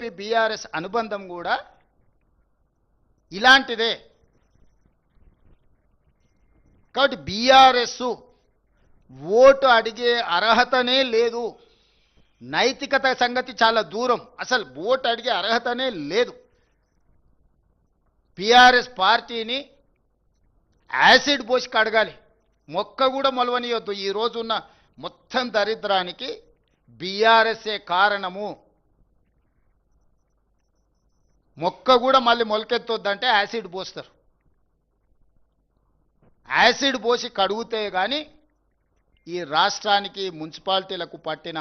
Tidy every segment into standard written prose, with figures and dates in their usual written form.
BJP BRS అనుబంధం కూడా ఇలాంటిదే. కాబట్టి బీఆర్ఎస్ ఓటు అడిగే అర్హతనే లేదు, నైతికత సంగతి చాలా దూరం, అసలు ఓటు అడిగే అర్హతనే లేదు. బీఆర్ఎస్ పార్టీని యాసిడ్ పోసి కడగాలి, మొక్క కూడా మొలవనియొద్దు. ఈ రోజున్న మొత్తం దరిద్రానికి బీఆర్ఎస్ఏ కారణము. మొక్క కూడా మళ్ళీ మొలకెత్తొద్దంటే యాసిడ్ పోస్తారు. యాసిడ్ పోసి కడుగుతే కానీ ఈ రాష్ట్రానికి మున్సిపాలిటీలకు పట్టిన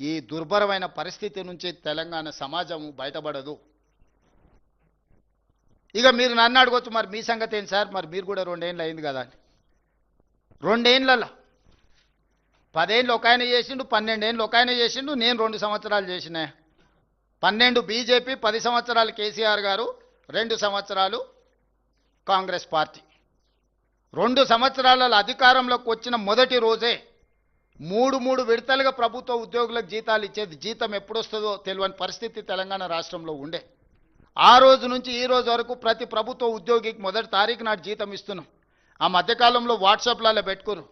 ఈ దుర్భరమైన పరిస్థితి నుంచి తెలంగాణ సమాజం బయటపడదు. ఇక మీరు నన్ను అడగొచ్చు, మరి మీ సంగతి ఏంటి సార్, మరి మీరు కూడా 2 ఏళ్ళు అయింది కదా అని. 2 ఏళ్ళలో 10 ఏళ్ళు ఒక ఆయన చేసిండు, 12 ఏళ్ళు ఒక ఆయన చేసిండు, నేను 2 సంవత్సరాలు చేసిన. 12 బీజేపీ, 10 సంవత్సరాలు కేసీఆర్ గారు, 2 సంవత్సరాలు కాంగ్రెస్ పార్టీ. 2 సంవత్సరాల అధికారంలోకి వచ్చిన మొదటి రోజే 3 విడతలుగా ప్రభుత్వ ఉద్యోగులకు జీతాలు ఇచ్చేది. జీతం ఎప్పుడు వస్తుందో తెలియని పరిస్థితి తెలంగాణ రాష్ట్రంలో ఉండే. ఆ రోజు నుంచి ఈ రోజు వరకు ప్రతి ప్రభుత్వ ఉద్యోగికి మొదటి తారీఖు నాడు జీతం ఇస్తున్నాం. ఆ మధ్యకాలంలో వాట్సాప్లలో పెట్టుకురు,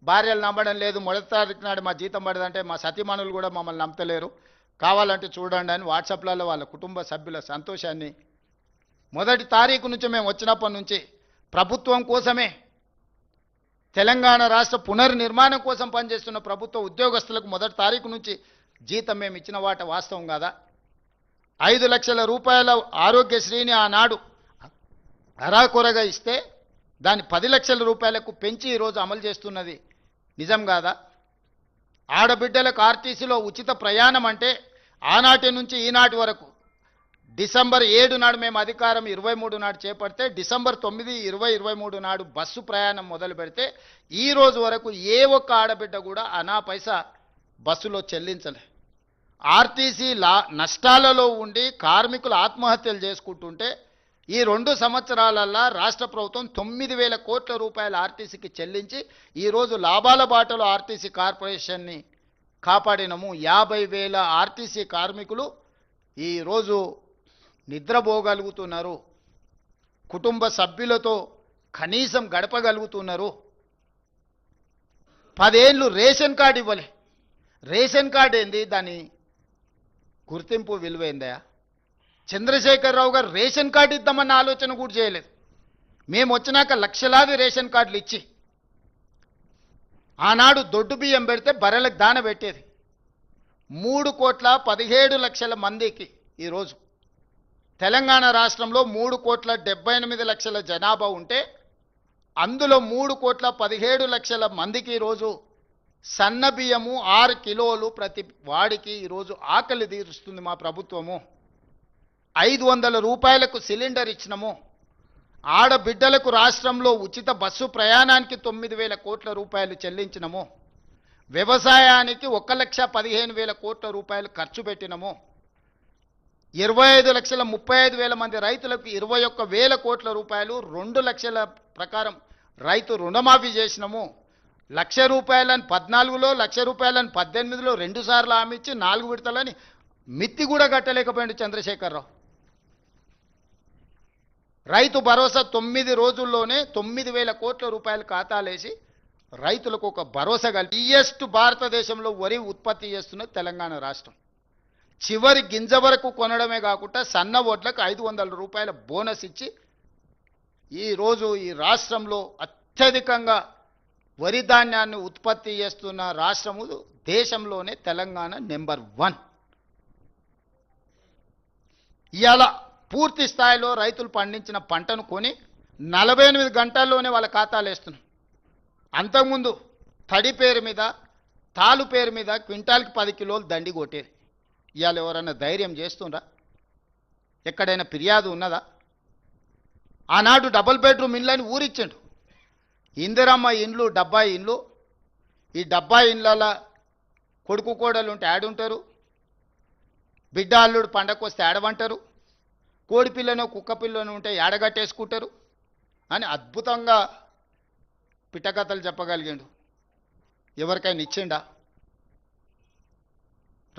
భార్యలు నమ్మడం లేదు, మొదటి తారీఖు నాడు మా జీతం పడదంటే మా సతీమణులు కూడా మమ్మల్ని నమ్మతలేరు, కావాలంటే చూడండి అని వాట్సాప్లలో వాళ్ళ కుటుంబ సభ్యుల సంతోషాన్ని. మొదటి తారీఖు నుంచి మేము వచ్చినప్పటి నుంచి ప్రభుత్వం కోసమే, తెలంగాణ రాష్ట్ర పునర్నిర్మాణం కోసం పనిచేస్తున్న ప్రభుత్వ ఉద్యోగస్తులకు మొదటి తారీఖు నుంచి జీతం మేము ఇచ్చిన వాట వాస్తవం కాదా? 5 లక్షల రూపాయల ఆరోగ్యశ్రీని ఆనాడు అరాకొరగా ఇస్తే దాన్ని 10 లక్షల రూపాయలకు పెంచి ఈరోజు అమలు చేస్తున్నది నిజం కాదా? ఆడబిడ్డలకు ఆర్టీసీలో ఉచిత ప్రయాణం అంటే ఆనాటి నుంచి ఈనాటి వరకు డిసెంబర్ 7 నాడు మేము అధికారం 23 నాడు చేపడితే డిసెంబర్ 9, 20, 23 నాడు బస్సు ప్రయాణం మొదలు పెడితే ఈ రోజు వరకు ఏ ఒక్క ఆడబిడ్డ కూడా అనా పైసా బస్సులో చెల్లించలే. ఆర్టీసీ నష్టాలలో ఉండి కార్మికులు ఆత్మహత్యలు చేసుకుంటుంటే ఈ 2 సంవత్సరాలల్లో రాష్ట్ర ప్రభుత్వం 9,000 కోట్ల రూపాయలు ఆర్టీసీకి చెల్లించి ఈరోజు లాభాల బాటలో ఆర్టీసీ కార్పొరేషన్ని కాపాడినము. 50,000 ఆర్టీసీ కార్మికులు ఈరోజు నిద్రపోగలుగుతున్నారు, కుటుంబ సభ్యులతో కనీసం గడపగలుగుతున్నారు. 10 ఏళ్ళు రేషన్ కార్డు ఇవ్వలే. రేషన్ కార్డు ఏంది, దాని గుర్తింపు విలువైందా? చంద్రశేఖరరావు గారు రేషన్ కార్డు ఇద్దామన్న ఆలోచన కూడా చేయలేదు. మేము వచ్చినాక లక్షలాది రేషన్ కార్డులు ఇచ్చి ఆనాడు దొడ్డు బియ్యం పెడితే బర్రెలకు దాన పెట్టేది. 3,17,00,000 మందికి ఈరోజు తెలంగాణ రాష్ట్రంలో 3,78,00,000 జనాభా ఉంటే అందులో 3,17,00,000 మందికి ఈరోజు సన్న బియ్యము 6 కిలోలు ప్రతి వాడికి ఈరోజు ఆకలి తీరుస్తుంది మా ప్రభుత్వము. 500 రూపాయలకు సిలిండర్ ఇచ్చినము. ఆడబిడ్డలకు రాష్ట్రంలో ఉచిత బస్సు ప్రయాణానికి 9,000 కోట్ల రూపాయలు చెల్లించినము. వ్యవసాయానికి 1,15,000 కోట్ల రూపాయలు ఖర్చు పెట్టినము. 25,35,000 మంది రైతులకు 21,000 కోట్ల రూపాయలు 2 లక్షల ప్రకారం రైతు రుణమాఫీ చేసినము. 1,00,000 రూపాయలని 14లో, 1,00,000 రూపాయలని 18లో 2 సార్లు హామీ ఇచ్చి 4 విడతలని మిత్తి కూడా కట్టలేకపోయాడు చంద్రశేఖరరావు. రైతు భరోసా 9 రోజుల్లోనే 9,000 కోట్ల రూపాయలు ఖాతాలేసి రైతులకు ఒక భరోసా కలిగి హైయెస్ట్ భారతదేశంలో వరి ఉత్పత్తి చేస్తున్న తెలంగాణ రాష్ట్రం. చివరి గింజ వరకు కొనడమే కాకుండా సన్న వడ్లకు 500 రూపాయల బోనస్ ఇచ్చి ఈరోజు ఈ రాష్ట్రంలో అత్యధికంగా వరి ధాన్యాన్ని ఉత్పత్తి చేస్తున్న రాష్ట్రము దేశంలోనే తెలంగాణ నెంబర్ 1. ఇవాళ పూర్తి స్థాయిలో రైతులు పండించిన పంటను కొని 48 గంటల్లోనే వాళ్ళ ఖాతాలు వేస్తున్నాం. అంతకుముందు తడి పేరు మీద, తాలు పేరు మీద క్వింటాల్కి 10 కిలోలు దండి కొట్టేది. ఇవాళ ఎవరన్నా ధైర్యం చేస్తుండ్రా? ఎక్కడైనా ఫిర్యాదు ఉన్నదా? ఆనాడు డబుల్ బెడ్రూమ్ ఇళ్ళని ఊరిచ్చిండు. ఇందిరమ్మ ఇండ్లు 70 ఇండ్లు. ఈ 70 ఇండ్ల కొడుకు కోడలు ఉంటే ఆడుంటారు, బిడ్డ అల్లుడు పండగకు వస్తే ఆడవంటారు, కోడి పిల్లను కుక్క పిల్లను ఉంటే ఏడగట్టేసుకుంటారు అని అద్భుతంగా పిట్టకథలు చెప్పగలిగాడు. ఎవరికైనా ఇచ్చిండా?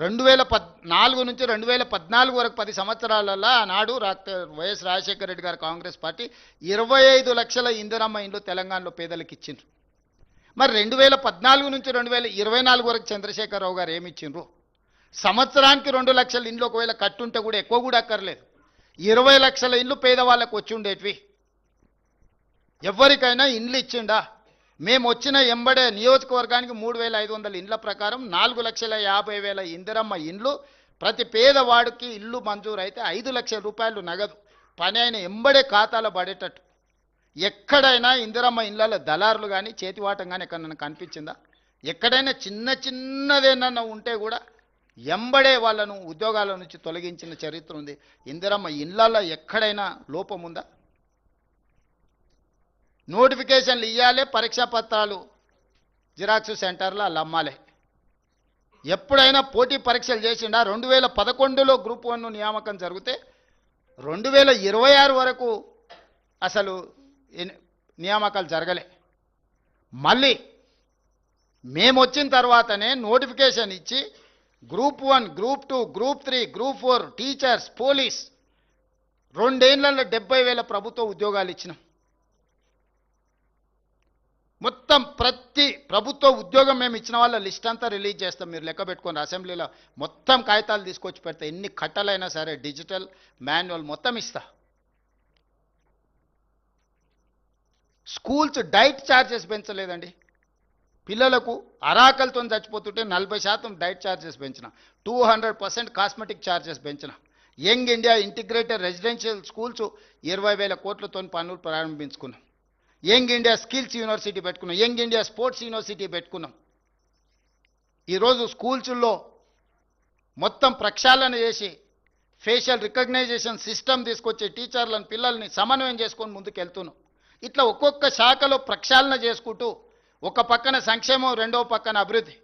2014 నుంచి 2014 వరకు 10 సంవత్సరాలలో ఆనాడు డాక్టర్ వైఎస్ రాజశేఖర రెడ్డి గారు కాంగ్రెస్ పార్టీ 25 లక్షల ఇందిరమ్మ ఇండ్లు తెలంగాణలో పేదలకు ఇచ్చిండ్రు. మరి 2014 నుంచి 2024 వరకు చంద్రశేఖరరావు గారు ఏమి ఇచ్చిండ్రు? సంవత్సరానికి 2 లక్షల ఇండ్లు ఒకవేళ కట్టుంటే కూడా ఎక్కువ కూడా అక్కర్లేదు, 20 లక్షల ఇండ్లు పేదవాళ్ళకు వచ్చి ఉండేటివి. ఎవరికైనా ఇండ్లు ఇచ్చిండా? మేము వచ్చిన ఎంబడే నియోజకవర్గానికి 3,500 ఇండ్ల ప్రకారం 4,50,000 ఇందిరమ్మ ఇండ్లు, ప్రతి పేదవాడికి ఇల్లు మంజూరు అయితే 5 లక్షల రూపాయలు నగదు పని అయిన ఎంబడే ఖాతాలో పడేటట్టు. ఎక్కడైనా ఇందిరమ్మ ఇండ్ల దళారులు కానీ చేతివాటం కానీ ఎక్కడైనా కనిపించిందా? ఎక్కడైనా చిన్నదేనన్నా ఉంటే కూడా ఎంబడే వాళ్ళను ఉద్యోగాల నుంచి తొలగించిన చరిత్ర ఉంది. ఇందిరమ్మ ఇండ్లలో ఎక్కడైనా లోపం ఉందా? నోటిఫికేషన్లు ఇవ్వాలి, పరీక్షా పత్రాలు జిరాక్స్ సెంటర్లో అలా అమ్మాలి. ఎప్పుడైనా పోటీ పరీక్షలు చేసిండా? 2011లో గ్రూప్ 1 నియామకం జరిగితే 2026 వరకు అసలు నియామకాలు జరగలే. మళ్ళీ మేము వచ్చిన తర్వాతనే నోటిఫికేషన్ ఇచ్చి group 1, group 2, group 3, group 4, teachers, police 2 ఏళ్లలో 70,000 ప్రభుత్వ ఉద్యోగాలు ఇచ్చినాం. మొత్తం ప్రతి ప్రభుత్వ ఉద్యోగం మేము ఇచ్చిన వాళ్ళ లిస్ట్ అంతా రిలీజ్ చేస్తాం. మీరు లెక్క పెట్టుకోండి, అసెంబ్లీలో మొత్తం కాగితాలు తీసుకొచ్చి పెడతా. ఎన్ని కట్టలైనా సరే డిజిటల్ మాన్యువల్ మొత్తం ఇస్తా. స్కూల్స్ డైట్ ఛార్జెస్ పెంచలేదండి. పిల్లలకు అరాకలతో చచ్చిపోతుంటే 40% డైట్ ఛార్జెస్ పెంచిన, 200% కాస్మెటిక్ ఛార్జెస్ పెంచిన. Young India integrated residential schools 20,000 కోట్లతో పనులు ప్రారంభించుకున్నాం. యంగ్ ఇండియా స్కిల్స్ యూనివర్సిటీ పెట్టుకున్నాం, యంగ్ ఇండియా స్పోర్ట్స్ యూనివర్సిటీ పెట్టుకున్నాం. ఈరోజు స్కూల్స్లో మొత్తం ప్రక్షాళన చేసి ఫేషియల్ రికగ్నైజేషన్ సిస్టమ్ తీసుకొచ్చి టీచర్లను పిల్లల్ని సమన్వయం చేసుకొని ముందుకు వెళ్తున్నాం. ఇట్లా ఒక్కొక్క శాఖలో ప్రక్షాళన చేసుకుంటూ ఒక పక్కన సంక్షేమం, రెండో పక్కన అభివృద్ధి.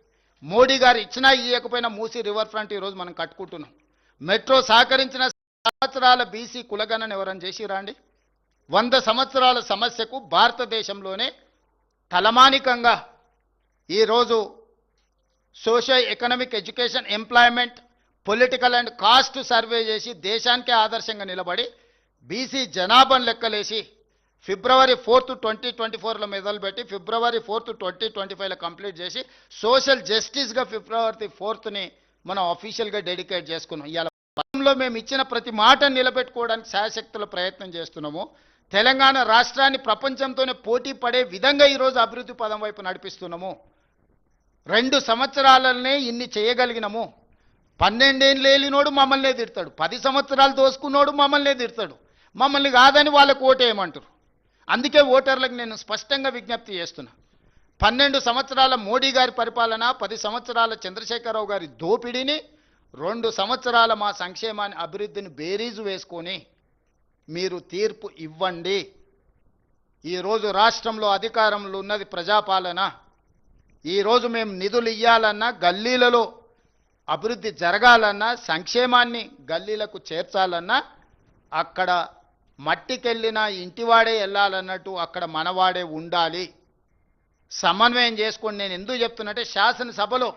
మోడీ గారు ఇచ్చినా ఇవ్వకపోయినా మూసీ రివర్ ఫ్రంట్ ఈరోజు మనం కట్టుకుంటున్నాం. మెట్రో సహకరించిన సంవత్సరాల బీసీ కులగణన ఎవరని చేసిరా అండి? 100 సంవత్సరాల సమస్యకు భారతదేశంలోనే తలమానికంగా ఈరోజు social economic education employment political and caste survey చేసి దేశానికే ఆదర్శంగా నిలబడి బీసీ జనాభాను లెక్కలేసి ఫిబ్రవరి 4, 2024లో మొదలుపెట్టి ఫిబ్రవరి 4, 2025లో కంప్లీట్ చేసి సోషల్ జస్టిస్గా ఫిబ్రవరి 4ని మనం అఫీషియల్గా డెడికేట్ చేసుకున్నాం. ఇవాళ మేము ఇచ్చిన ప్రతి మాటను నిలబెట్టుకోవడానికి శాయశక్తుల ప్రయత్నం చేస్తున్నాము. తెలంగాణ రాష్ట్రాన్ని ప్రపంచంతోనే పోటీ పడే విధంగా ఈరోజు అభివృద్ధి పదం వైపు నడిపిస్తున్నాము. 2 సంవత్సరాలనే ఇన్ని చేయగలిగినాము. 12 ఏళ్ళు ఏలినోడు మమ్మల్నే తిడతాడు, 10 సంవత్సరాలు దోసుకున్నోడు మమ్మల్నే తిడతాడు. మమ్మల్ని కాదని వాళ్ళకు ఓటేయమంటారు. అందుకే ఓటర్లకు నేను స్పష్టంగా విజ్ఞప్తి చేస్తున్నా. 12 సంవత్సరాల మోడీ గారి పరిపాలన, 10 సంవత్సరాల చంద్రశేఖరరావు గారి దోపిడీని, 2 సంవత్సరాల మా సంక్షేమాన్ని, అభివృద్ధిని బేరీజు వేసుకొని మీరు తీర్పు ఇవ్వండి. ఈరోజు రాష్ట్రంలో అధికారంలో ఉన్నది ప్రజాపాలన. ఈరోజు మేము నిధులు ఇవ్వాలన్నా, గల్లీలలో అభివృద్ధి జరగాలన్నా, సంక్షేమాన్ని గల్లీలకు చేర్చాలన్నా అక్కడ మట్టికెళ్ళినా ఇంటివాడే వెళ్ళాలన్నట్టు అక్కడ మనవాడే ఉండాలి. సమన్వయం చేసుకొని నేను ఎందుకు చెప్తున్నట్టే శాసనసభలో